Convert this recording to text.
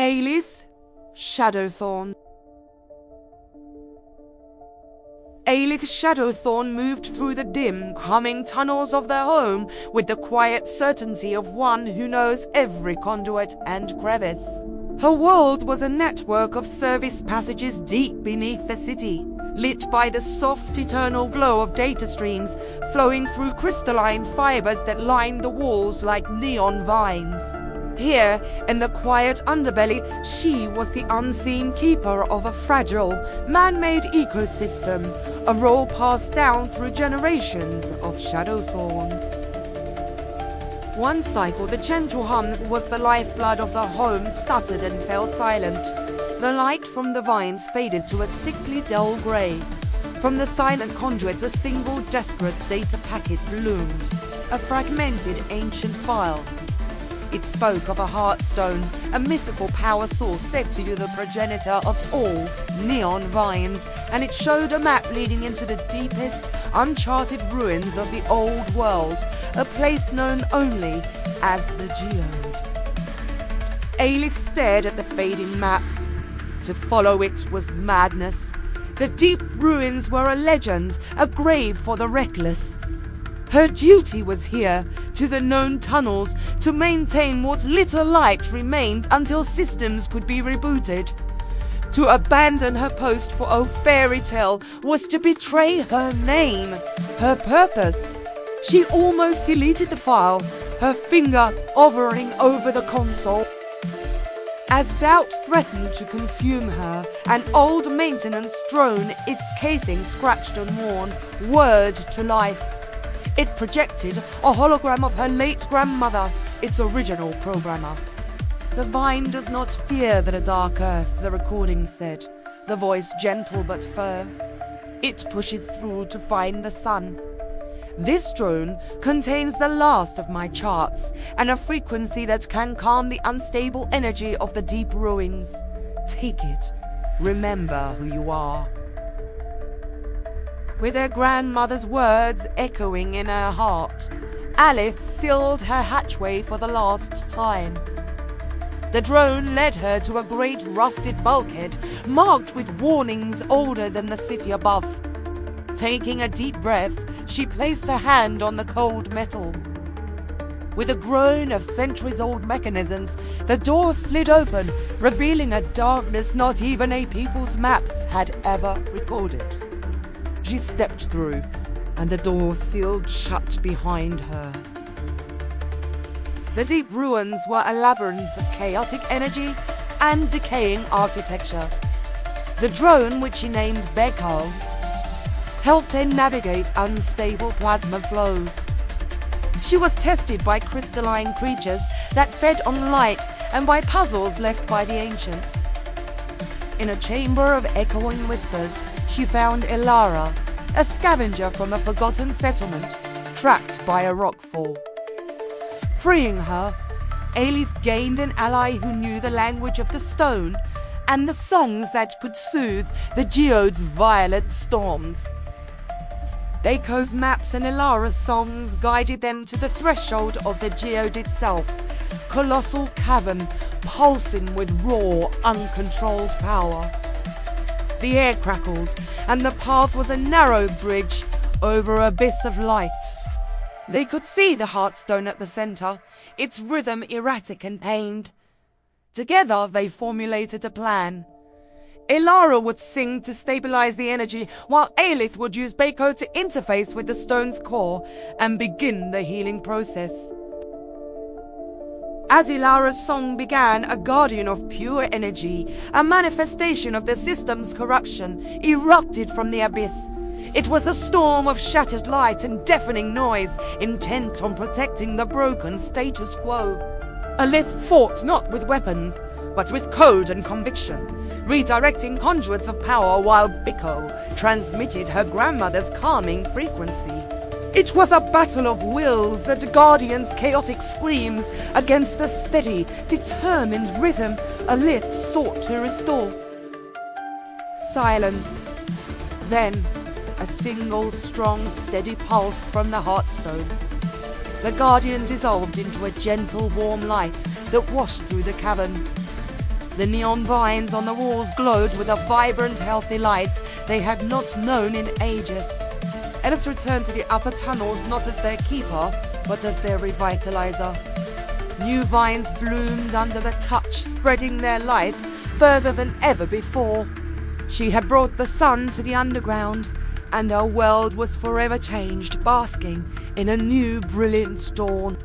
Aelith Shadowthorn. Aelith Shadowthorn moved through the dim, humming tunnels of their home with the quiet certainty of one who knows every conduit and crevice. Her world was a network of service passages deep beneath the city, lit by the soft, eternal glow of data streams flowing through crystalline fibers that lined the walls like neon vines. Here, in the quiet underbelly, she was the unseen keeper of a fragile, man-made ecosystem, a role passed down through generations of Shadowthorn. One cycle, the gentle hum was the lifeblood of the home, stuttered and fell silent. The light from the vines faded to a sickly dull grey. From the silent conduits, a single desperate data packet bloomed, a fragmented ancient file. It spoke of a heartstone, a mythical power source said to be the progenitor of all neon vines, and it showed a map leading into the deepest, uncharted ruins of the old world, a place known only as the Geode. Aelith stared at the fading map. To follow it was madness. The deep ruins were a legend, a grave for the reckless. Her duty was here, to the known tunnels, to maintain what little light remained until systems could be rebooted. To abandon her post for a fairy tale was to betray her name, her purpose. She almost deleted the file, her finger hovering over the console. As doubt threatened to consume her, an old maintenance drone, its casing scratched and worn, whirred to life. It projected a hologram of her late grandmother, its original programmer. "The vine does not fear the dark earth," the recording said, the voice gentle but firm. "It pushes through to find the sun. This drone contains the last of my charts and a frequency that can calm the unstable energy of the deep ruins. Take it. Remember who you are." With her grandmother's words echoing in her heart, Aelith sealed her hatchway for the last time. The drone led her to a great rusted bulkhead marked with warnings older than the city above. Taking a deep breath, she placed her hand on the cold metal. With a groan of centuries-old mechanisms, the door slid open, revealing a darkness not even a people's maps had ever recorded. She stepped through, and the door sealed shut behind her. The deep ruins were a labyrinth of chaotic energy and decaying architecture. The drone, which she named Beko, helped her navigate unstable plasma flows. She was tested by crystalline creatures that fed on light and by puzzles left by the ancients. In a chamber of echoing whispers, she found Elara, a scavenger from a forgotten settlement, trapped by a rockfall. Freeing her, Aelith gained an ally who knew the language of the stone and the songs that could soothe the Geode's violent storms. Beko's maps and Elara's songs guided them to the threshold of the Geode itself, colossal cavern pulsing with raw, uncontrolled power. The air crackled, and the path was a narrow bridge over an abyss of light. They could see the Heartstone at the center, its rhythm erratic and pained. Together they formulated a plan. Elara would sing to stabilize the energy, while Aelith would use Beko to interface with the stone's core and begin the healing process. As Elara's song began, a guardian of pure energy, a manifestation of the system's corruption, erupted from the abyss. It was a storm of shattered light and deafening noise, intent on protecting the broken status quo. Aelith fought not with weapons, but with code and conviction, redirecting conduits of power while Beko transmitted her grandmother's calming frequency. It was a battle of wills, the Guardian's chaotic screams against the steady, determined rhythm Aelith sought to restore. Silence. Then, a single, strong, steady pulse from the Heartstone. The Guardian dissolved into a gentle, warm light that washed through the cavern. The neon vines on the walls glowed with a vibrant, healthy light they had not known in ages. Aelith returned to the upper tunnels not as their keeper, but as their revitalizer. New vines bloomed under the touch, spreading their light further than ever before. She had brought the sun to the underground, and our world was forever changed, basking in a new, brilliant dawn.